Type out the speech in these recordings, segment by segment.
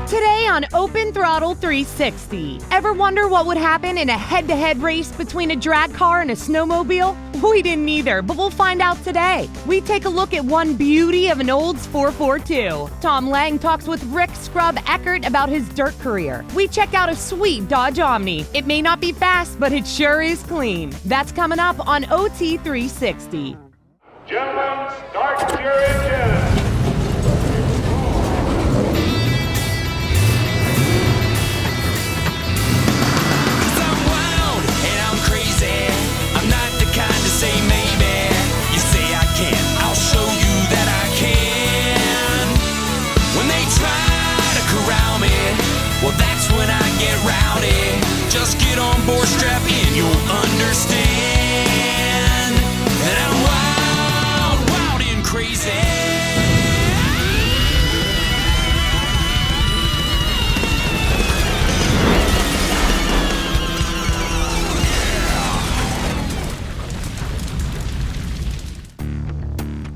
Today on Open Throttle 360. Ever wonder what would happen in a head-to-head race between a drag car and a snowmobile? We didn't either, but we'll find out today. We take a look at one beauty of an Olds 442. Tom Lang talks with Rick Scrub Eckert about his dirt career. We check out a sweet Dodge Omni. It may not be fast, but it sure is clean. That's coming up on OT360. Gentlemen, start your engines. Say maybe, you say I can't, I'll show you that I can. When they try to corral me, well that's when I get rowdy. Just get on board, strap in, you'll understand that I'm wild, wild and crazy.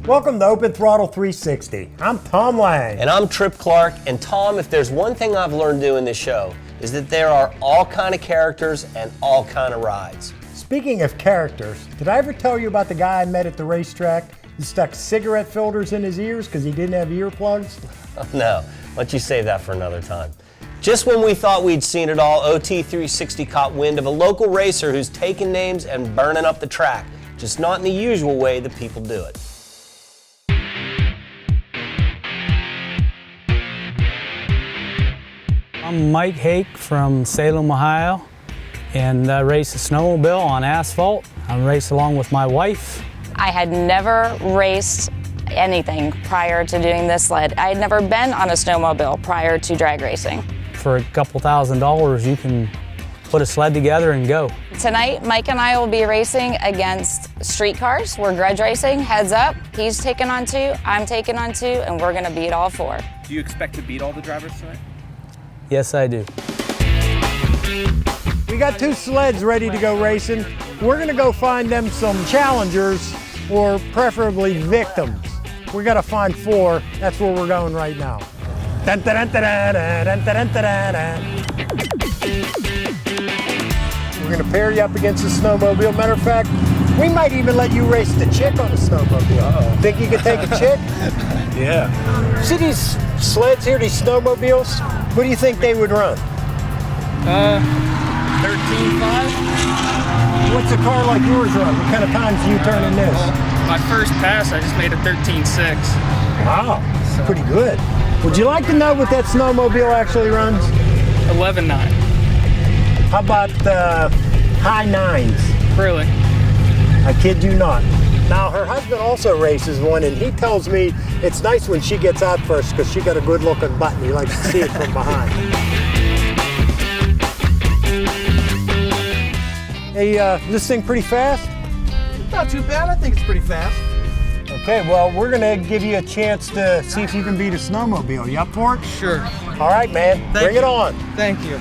Welcome to Open Throttle 360. I'm Tom Lang. And I'm Trip Clark. And Tom, if there's one thing I've learned doing this show, is that there are all kind of characters and all kind of rides. Speaking of characters, did I ever tell you about the guy I met at the racetrack who stuck cigarette filters in his ears because he didn't have earplugs? No, why don't you save that for another time. Just when we thought we'd seen it all, OT360 caught wind of a local racer who's taking names and burning up the track, just not in the usual way that people do it. I'm Mike Hake from Salem, Ohio, and I race a snowmobile on asphalt. I race along with my wife. I had never raced anything prior to doing this sled. I had never been on a snowmobile prior to drag racing. For a couple $1,000s, you can put a sled together and go. Tonight, Mike and I will be racing against street cars. We're grudge racing, heads up. He's taking on two, I'm taking on two, and we're gonna beat all four. Do you expect to beat all the drivers tonight? Yes, I do. We got two sleds ready to go racing. We're gonna go find them some challengers, or preferably victims. We gotta find four. That's where we're going right now. Dun, dun, dun, dun, dun, dun, dun, dun, dun, dun. We're gonna pair you up against a snowmobile. Matter of fact, we might even let you race the chick on a snowmobile. Uh-oh. Think you could take a chick? Yeah. See these sleds here, these snowmobiles? What do you think they would run? 13.5. What's a car like yours run? What kind of times do you turn in this? My first pass, I just made a 13.6. Wow, pretty good. Would you like to know what that snowmobile actually runs? 11.9. How about high nines? Really? I kid you not. Now, her husband also races one, and he tells me it's nice when she gets out first because she got a good-looking butt, and he likes to see it from behind. Hey, this thing pretty fast? Not too bad. I think it's pretty fast. Okay, well, we're going to give you a chance to see if you can beat a snowmobile. You up for it? Sure. All right, man. Bring it on. Thank you.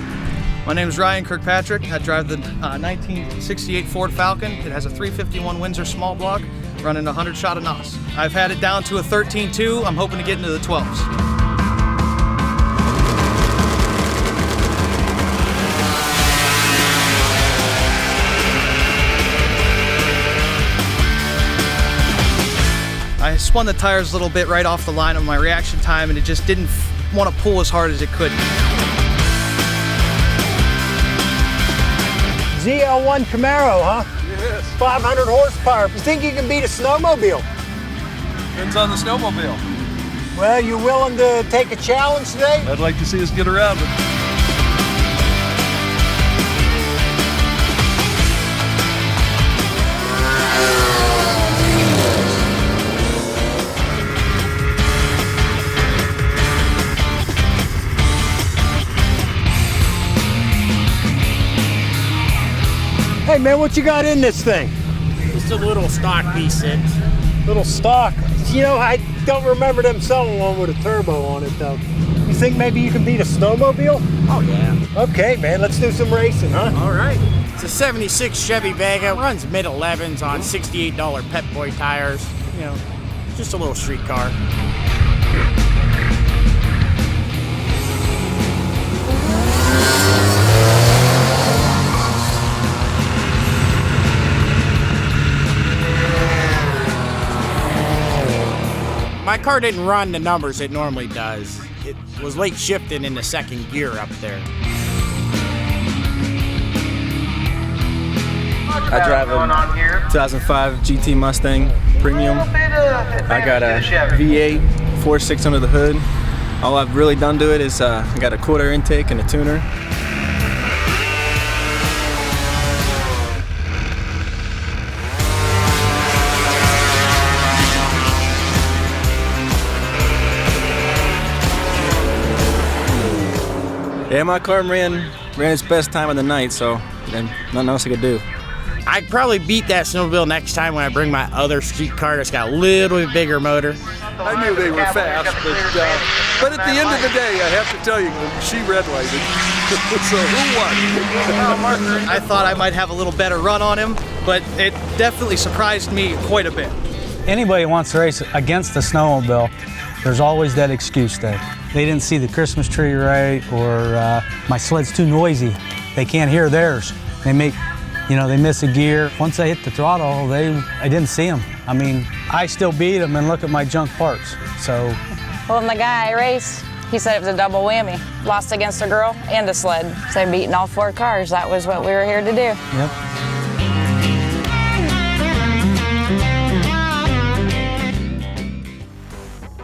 My name is Ryan Kirkpatrick. I drive the 1968 Ford Falcon. It has a 351 Windsor small block running 100 shot of NOS. I've had it down to a 13.2. I'm hoping to get into the 12s. I spun the tires a little bit right off the line of my reaction time, and it just didn't want to pull as hard as it could. ZL1 Camaro, huh? Yes. 500 horsepower. You think you can beat a snowmobile? Depends on the snowmobile. Well, you willing to take a challenge today? I'd like to see us get around it. Hey man, what you got in this thing? Just a little stock V6. Little stock. You know, I don't remember them selling one with a turbo on it though. You think maybe you can beat a snowmobile? Oh yeah. Okay man, let's do some racing, huh? All right. It's a 76 Chevy Vega. Runs mid-11s on $68 Pep Boy tires. You know, just a little street car. That car didn't run the numbers it normally does. It was late shifting in the second gear up there. I drive a 2005 GT Mustang Premium. I got a V8 4.6 under the hood. All I've really done to it is I got a quarter intake and a tuner. Yeah, my car ran its best time of the night, so then nothing else I could do. I'd probably beat that snowmobile next time when I bring my other street car that's got a little bit bigger motor. I knew they were fast, but at the end of the day, I have to tell you, she red lighted. So who won? I thought I might have a little better run on him, but it definitely surprised me quite a bit. Anybody who wants to race against the snowmobile, there's always that excuse that they didn't see the Christmas tree right, or my sled's too noisy. They can't hear theirs. They make, they miss a gear. Once I hit the throttle, I didn't see them. I mean, I still beat them, and look at my junk parts. So. Well, and the guy I raced, he said it was a double whammy. Lost against a girl and a sled. So beating all 4 cars, that was what we were here to do. Yep.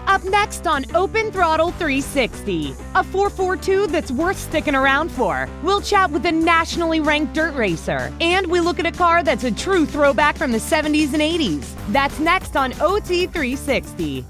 Up next on Open Throttle 360, a 442 that's worth sticking around for. We'll chat with a nationally ranked dirt racer, and we look at a car that's a true throwback from the 70s and 80s. That's next on OT360.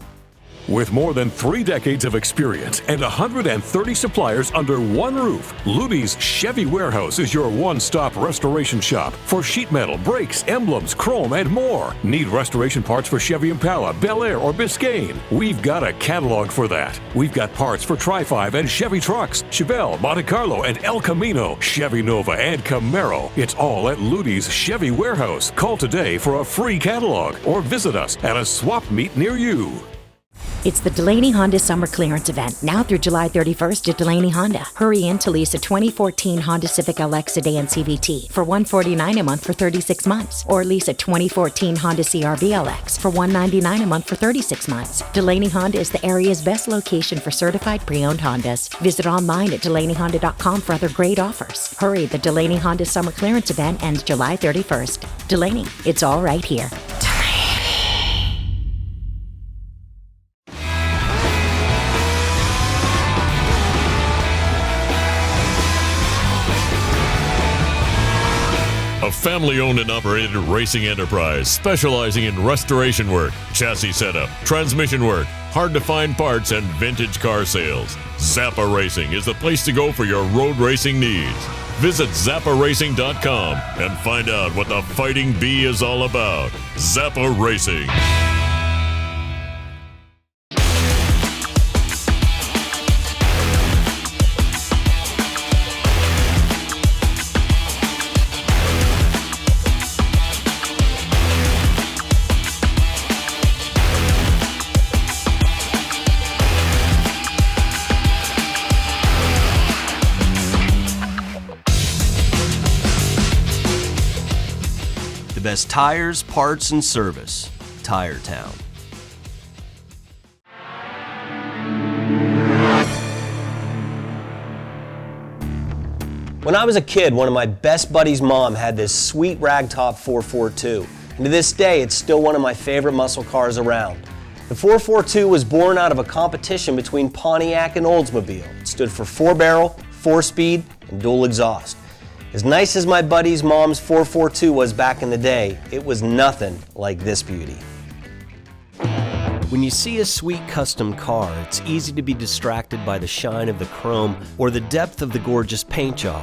With more than 3 decades of experience and 130 suppliers under one roof, Ludy's Chevy Warehouse is your one-stop restoration shop for sheet metal, brakes, emblems, chrome, and more. Need restoration parts for Chevy Impala, Bel Air, or Biscayne? We've got a catalog for that. We've got parts for Tri-5 and Chevy trucks, Chevelle, Monte Carlo, and El Camino, Chevy Nova, and Camaro. It's all at Ludy's Chevy Warehouse. Call today for a free catalog or visit us at a swap meet near you. It's the Delaney Honda Summer Clearance Event, now through July 31st at Delaney Honda. Hurry in to lease a 2014 Honda Civic LX Sedan CVT for $149 a month for 36 months, or lease a 2014 Honda CR-V LX for $199 a month for 36 months. Delaney Honda is the area's best location for certified pre-owned Hondas. Visit online at DelaneyHonda.com for other great offers. Hurry, the Delaney Honda Summer Clearance Event ends July 31st. Delaney, it's all right here. A family-owned and operated racing enterprise specializing in restoration work, chassis setup, transmission work, hard-to-find parts, and vintage car sales. Zappa Racing is the place to go for your road racing needs. Visit ZappaRacing.com and find out what the Fighting Bee is all about. Zappa Racing. The best tires, parts, and service. Tire Town. When I was a kid, one of my best buddies' mom had this sweet ragtop 442. And to this day, it's still one of my favorite muscle cars around. The 442 was born out of a competition between Pontiac and Oldsmobile. It stood for 4-barrel, 4-speed, and dual exhaust. As nice as my buddy's mom's 442 was back in the day, it was nothing like this beauty. When you see a sweet custom car, it's easy to be distracted by the shine of the chrome or the depth of the gorgeous paint job.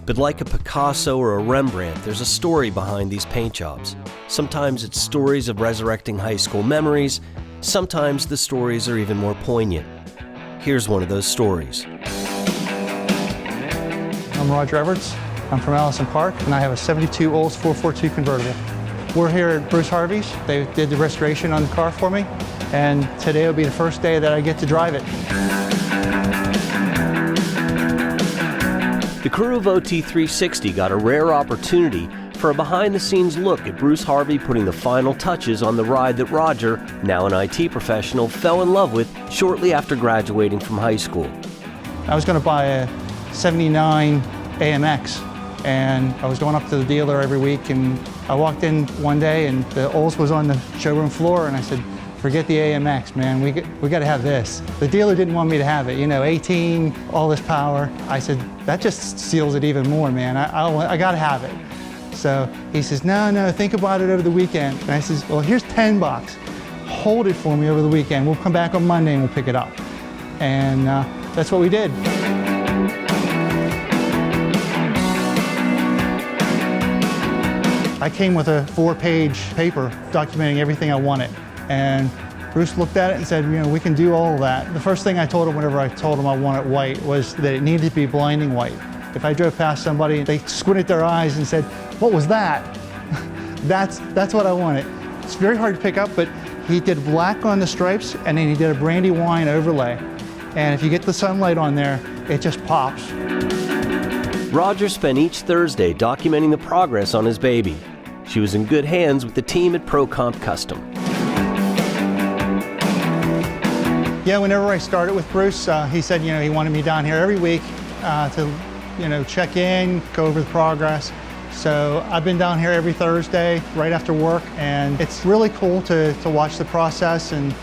But like a Picasso or a Rembrandt, there's a story behind these paint jobs. Sometimes it's stories of resurrecting high school memories. Sometimes the stories are even more poignant. Here's one of those stories. I'm Roger Everts. I'm from Allison Park, and I have a 72 Olds 442 convertible. We're here at Bruce Harvey's. They did the restoration on the car for me, and today will be the first day that I get to drive it. The crew of OT360 got a rare opportunity for a behind-the-scenes look at Bruce Harvey putting the final touches on the ride that Roger, now an IT professional, fell in love with shortly after graduating from high school. I was going to buy a 79 AMX, and I was going up to the dealer every week, and I walked in one day and the Olds was on the showroom floor, and I said, forget the AMX, man, we got to have this. The dealer didn't want me to have it, 18, all this power. I said, that just seals it even more, man. I got to have it. So he says, no, think about it over the weekend. And I says, well, here's $10. Hold it for me over the weekend. We'll come back on Monday and we'll pick it up. And that's what we did. I came with a 4-page paper documenting everything I wanted. And Bruce looked at it and said, we can do all of that. The first thing I told him whenever I told him I wanted white was that it needed to be blinding white. If I drove past somebody and they squinted their eyes and said, what was that? That's what I wanted. It's very hard to pick up, but he did black on the stripes and then he did a brandy wine overlay. And if you get the sunlight on there, it just pops. Roger spent each Thursday documenting the progress on his baby. She was in good hands with the team at ProComp Custom. Yeah, whenever I started with Bruce, he said, he wanted me down here every week to, check in, go over the progress. So I've been down here every Thursday right after work, and it's really cool to watch the process and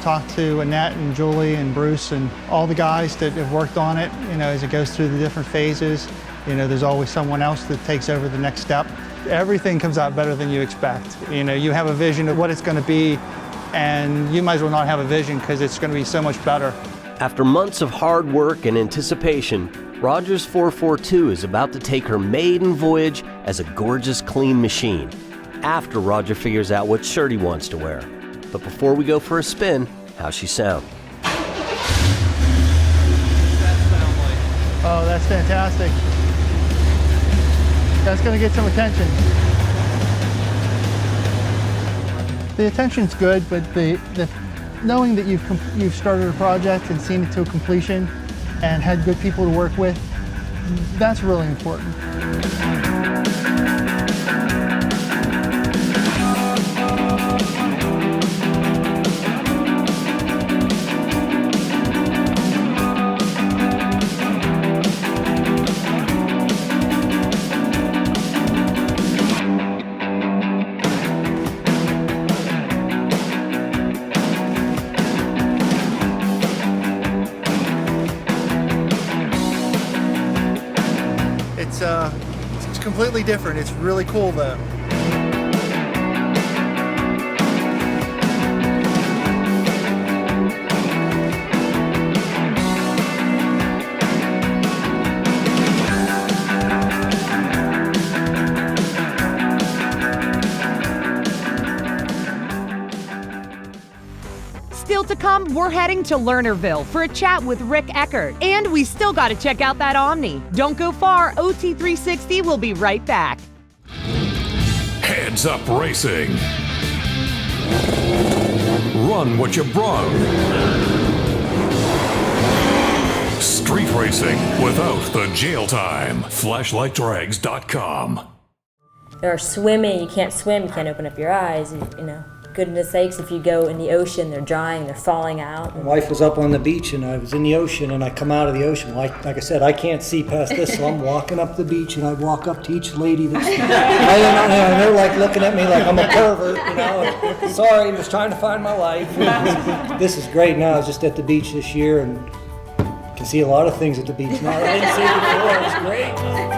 talk to Annette and Julie and Bruce and all the guys that have worked on it, as it goes through the different phases. There's always someone else that takes over the next step. Everything comes out better than you expect. You have a vision of what it's going to be, and you might as well not have a vision because it's going to be so much better. After months of hard work and anticipation, Roger's 442 is about to take her maiden voyage as a gorgeous, clean machine, after Roger figures out what shirt he wants to wear. But before we go for a spin, how's she sound? Oh, that's fantastic. That's going to get some attention. The attention's good, but the knowing that you've started a project and seen it to completion and had good people to work with, that's really important. It's completely different. It's really cool though. Still to come, we're heading to Lernerville for a chat with Rick Eckert. And we still got to check out that Omni. Don't go far, OT360 will be right back. Heads Up Racing. Run what you brung. Street racing without the jail time. FlashlightDrags.com. Or swimming, you can't swim, you can't open up your eyes, Goodness sakes, if you go in the ocean, they're drying, they're falling out. My wife was up on the beach and I was in the ocean and I come out of the ocean. Like I said, I can't see past this, so I'm walking up the beach and I walk up to each lady that's and they're like looking at me like I'm a pervert, Sorry, just trying to find my life. This is great now. I was just at the beach this year and can see a lot of things at the beach now I didn't see before. It's great.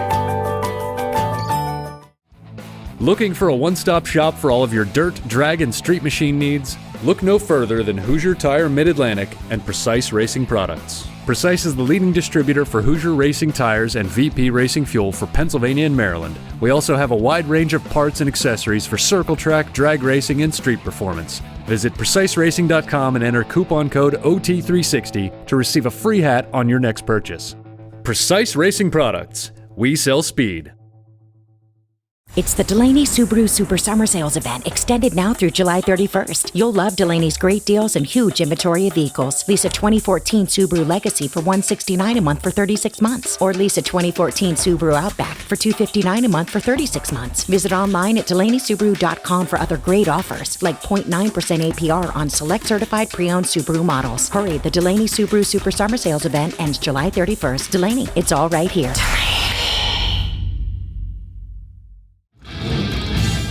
Looking for a one-stop shop for all of your dirt, drag, and street machine needs? Look no further than Hoosier Tire Mid-Atlantic and Precise Racing Products. Precise is the leading distributor for Hoosier Racing tires and VP Racing fuel for Pennsylvania and Maryland. We also have a wide range of parts and accessories for circle track, drag racing, and street performance. Visit PreciseRacing.com and enter coupon code OT360 to receive a free hat on your next purchase. Precise Racing Products. We sell speed. It's the Delaney Subaru Super Summer Sales event, extended now through July 31st. You'll love Delaney's great deals and huge inventory of vehicles. Lease a 2014 Subaru Legacy for $169 a month for 36 months. Or lease a 2014 Subaru Outback for $259 a month for 36 months. Visit online at DelaneySubaru.com for other great offers, like 0.9% APR on select certified pre-owned Subaru models. Hurry, the Delaney Subaru Super Summer Sales event ends July 31st. Delaney, it's all right here.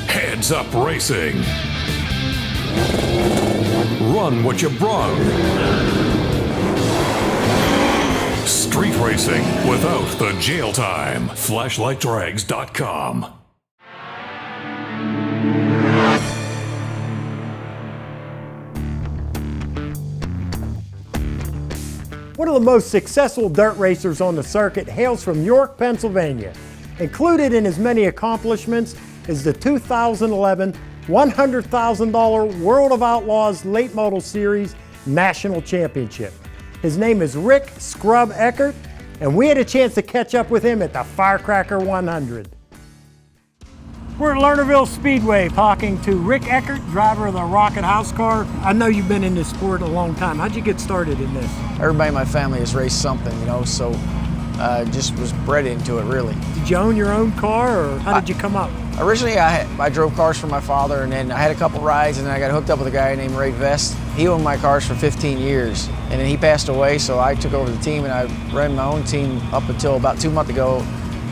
Heads Up Racing. Run what you brung. Street racing without the jail time. FlashlightDrags.com. One of the most successful dirt racers on the circuit hails from York, Pennsylvania. Included in his many accomplishments is the 2011 $100,000 World of Outlaws Late Model Series National Championship. His name is Rick Scrub Eckert, and we had a chance to catch up with him at the Firecracker 100. We're at Lernerville Speedway talking to Rick Eckert, driver of the Rocket House car. I know you've been in this sport a long time. How'd you get started in this? Everybody in my family has raced something, you know, so just was bred into it, really. Did you own your own car, or how did you come up? Originally, I drove cars for my father, and then I had a couple rides, and then I got hooked up with a guy named Ray Vest. He owned my cars for 15 years, and then he passed away, so I took over the team, and I ran my own team up until about 2 months ago,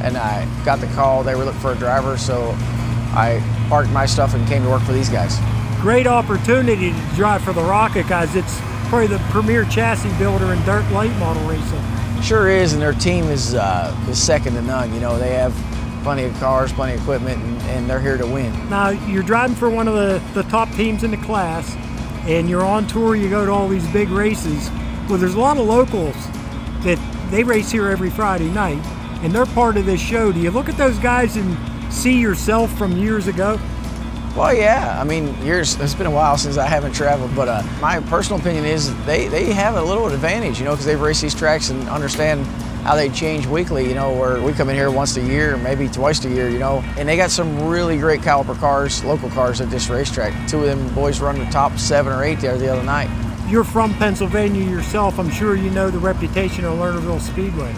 and I got the call they were looking for a driver, so I parked my stuff and came to work for these guys. Great opportunity to drive for the Rocket guys. It's probably the premier chassis builder in dirt late model racing. Sure is, and their team is second to none. You know, they have plenty of cars, plenty of equipment, and they're here to win. Now, you're driving for one of the top teams in the class, and you're on tour, you go to all these big races. Well, there's a lot of locals that they race here every Friday night, and they're part of this show. Do you look at those guys and see yourself from years ago? Well, yeah. I mean, it's been a while since I haven't traveled, but my personal opinion is they have a little advantage, you know, because they've raced these tracks and understand how they change weekly, you know, where we come in here once a year, maybe twice a year, you know, and they got some really great caliber cars, local cars at this racetrack. Two of them boys run the top 7 or 8 there the other night. You're from Pennsylvania yourself. I'm sure you know the reputation of Lernerville Speedway.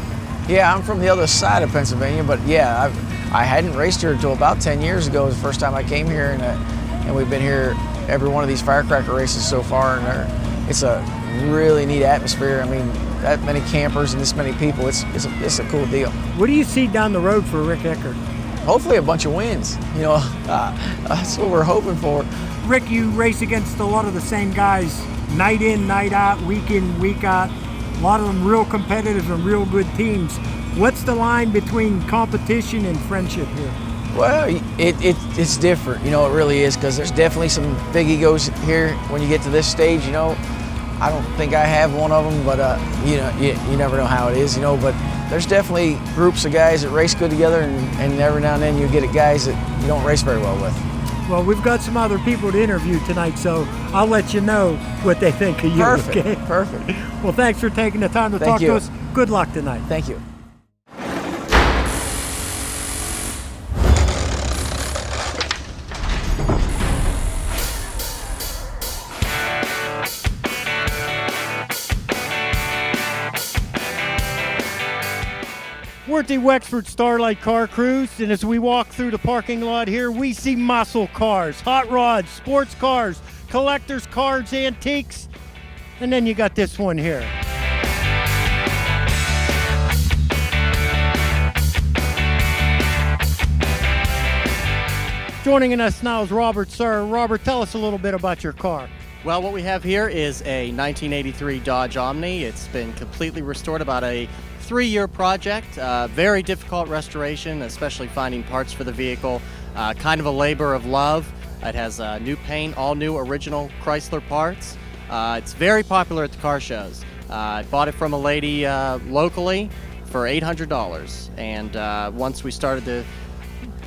Yeah, I'm from the other side of Pennsylvania, but yeah, I hadn't raced here until about 10 years ago. It was the first time I came here, and we've been here every one of these Firecracker races so far, and it's a really neat atmosphere. I mean, that many campers and this many people, it's a cool deal. What do you see down the road for Rick Eckert? Hopefully a bunch of wins, you know, that's what we're hoping for. Rick, you race against a lot of the same guys, night in, night out, week in, week out. A lot of them real competitive and real good teams. What's the line between competition and friendship here? Well, it's different, you know, it really is, because there's definitely some big egos here when you get to this stage, you know. I don't think I have one of them, but you know, you never know how it is, you know, but there's definitely groups of guys that race good together, and every now and then you get guys that you don't race very well with. Well, we've got some other people to interview tonight, so I'll let you know what they think of you. Perfect, okay? Perfect. Well, thanks for taking the time to talk to us. Good luck tonight. Thank you. We're at the Wexford Starlight Car Cruise, and as we walk through the parking lot here, we see muscle cars, hot rods, sports cars, collectors' cars, antiques, and then you got this one here. Joining us now is Robert Sir. Robert, tell us a little bit about your car. Well, what we have here is a 1983 Dodge Omni. It's been completely restored, about a 3-year project. Very difficult restoration, especially finding parts for the vehicle. Kind of a labor of love. It has new paint, all new original Chrysler parts. It's very popular at the car shows. I bought it from a lady locally for $800, and once we started to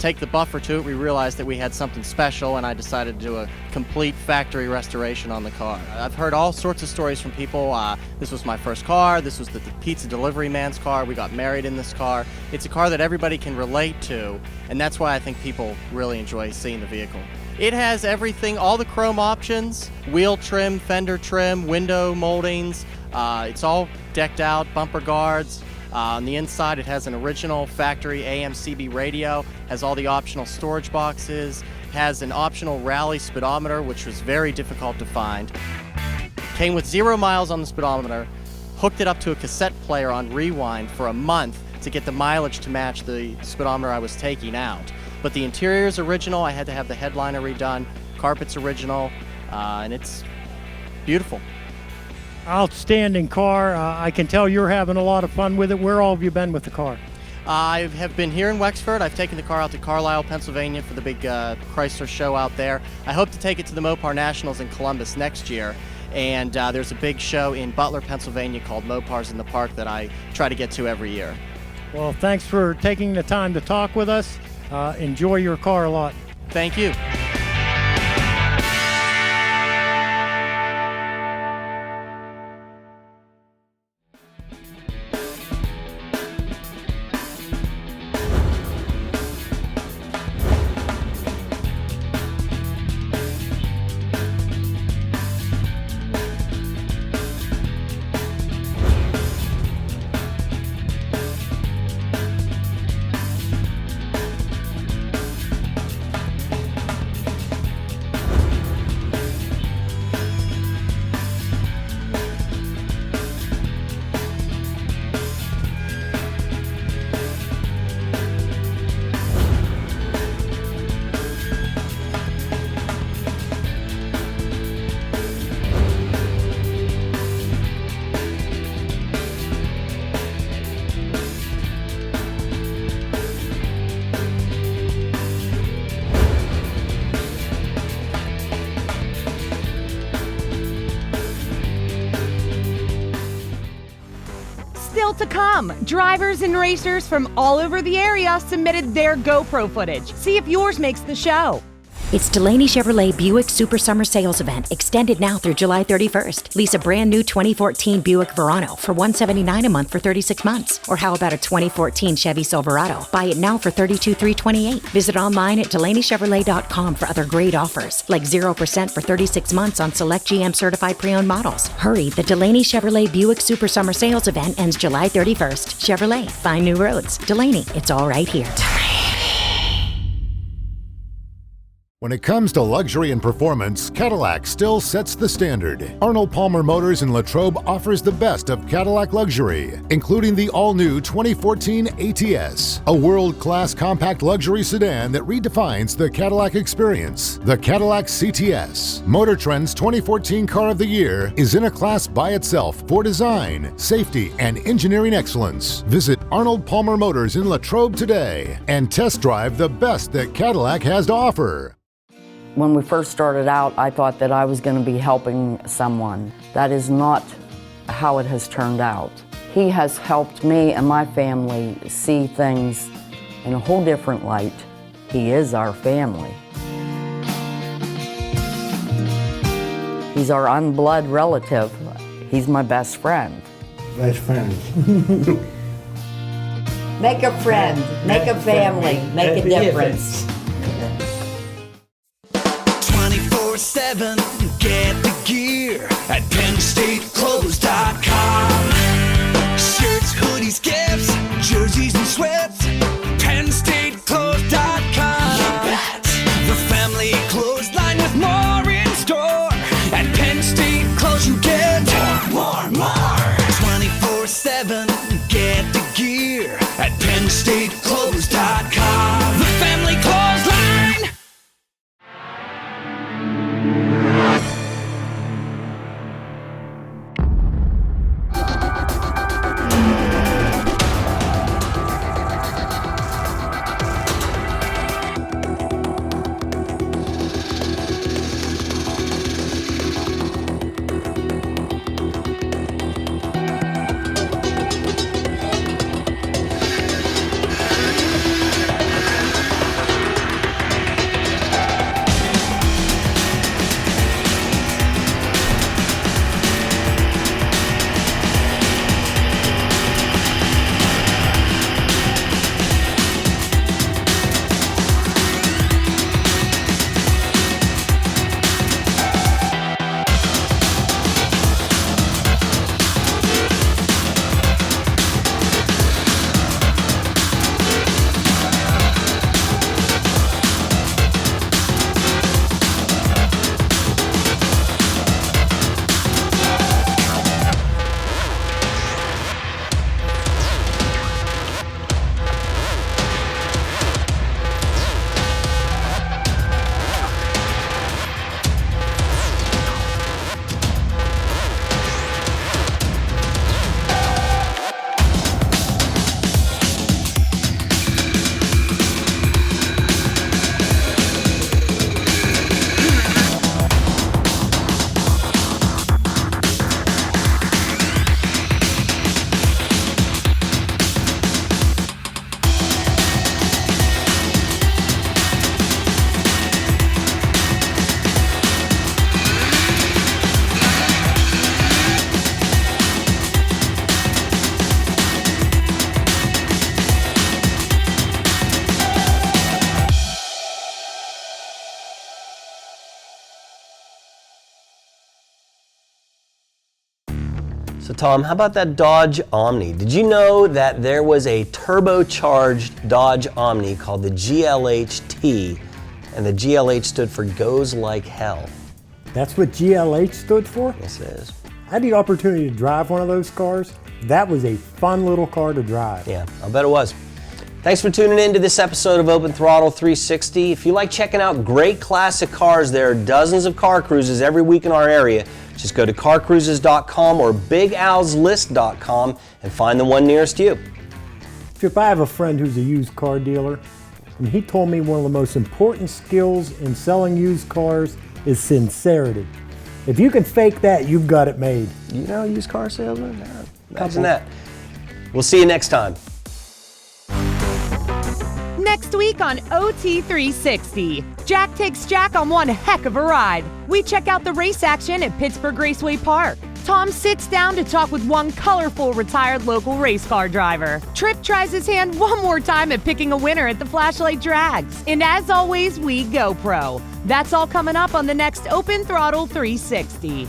take the buffer to it, we realized that we had something special, and I decided to do a complete factory restoration on the car. I've heard all sorts of stories from people. This was my first car. This was the pizza delivery man's car. We got married in this car. It's a car that everybody can relate to, and that's why I think people really enjoy seeing the vehicle. It has everything, all the chrome options, wheel trim, fender trim, window moldings. It's all decked out, bumper guards. On the inside, it has an original factory AM/CB radio, has all the optional storage boxes, has an optional rally speedometer, which was very difficult to find. Came with 0 miles on the speedometer, hooked it up to a cassette player on rewind for a month to get the mileage to match the speedometer I was taking out. But the interior is original. I had to have the headliner redone, carpet's original, and it's beautiful. Outstanding car. I can tell you're having a lot of fun with it. Where all have you been with the car? I have been here in Wexford. I've taken the car out to Carlisle, Pennsylvania for the big Chrysler show out there. I hope to take it to the Mopar Nationals in Columbus next year. And there's a big show in Butler, Pennsylvania called Mopars in the Park that I try to get to every year. Well, thanks for taking the time to talk with us. Enjoy your car a lot. Thank you. Still to come, drivers and racers from all over the area submitted their GoPro footage. See if yours makes the show. It's Delaney Chevrolet Buick Super Summer Sales Event, extended now through July 31st. Lease a brand new 2014 Buick Verano for $179 a month for 36 months. Or how about a 2014 Chevy Silverado? Buy it now for $32,328. Visit online at DelaneyChevrolet.com for other great offers, like 0% for 36 months on select GM certified pre-owned models. Hurry, the Delaney Chevrolet Buick Super Summer Sales Event ends July 31st. Chevrolet, find new roads. Delaney, it's all right here. When it comes to luxury and performance, Cadillac still sets the standard. Arnold Palmer Motors in Latrobe offers the best of Cadillac luxury, including the all-new 2014 ATS, a world-class compact luxury sedan that redefines the Cadillac experience. The Cadillac CTS, Motor Trend's 2014 Car of the Year, is in a class by itself for design, safety, and engineering excellence. Visit Arnold Palmer Motors in Latrobe today and test drive the best that Cadillac has to offer. When we first started out, I thought that I was going to be helping someone. That is not how it has turned out. He has helped me and my family see things in a whole different light. He is our family. He's our unblood relative. He's my best friend. Best friend. Make a friend, make a family, make a difference. 24/7, get the gear at PennStateClothes.com. Shirts, hoodies, gifts, jerseys, and sweats. PennStateClothes.com. You bet. The family clothesline with more in store. At Penn State Clothes, you get more. 24/7, get the gear at PennStateClothes.com. The family clothesline. Tom, how about that Dodge Omni? Did you know that there was a turbocharged Dodge Omni called the GLHT, and the GLH stood for Goes Like Hell? That's what GLH stood for? Yes, it is. I had the opportunity to drive one of those cars. That was a fun little car to drive. Yeah, I'll bet it was. Thanks for tuning in to this episode of Open Throttle 360. If you like checking out great classic cars, there are dozens of car cruises every week in our area. Just go to carcruises.com or bigalslist.com and find the one nearest you. If I have a friend who's a used car dealer, and he told me one of the most important skills in selling used cars is sincerity. If you can fake that, you've got it made. You know, used car salesman? Imagine that. We'll see you next time. Next week on OT360, Jack takes Jack on one heck of a ride. We check out the race action at Pittsburgh Raceway Park. Tom sits down to talk with one colorful retired local race car driver. Trip tries his hand one more time at picking a winner at the Flashlight Drags. And as always, we go pro. That's all coming up on the next Open Throttle 360.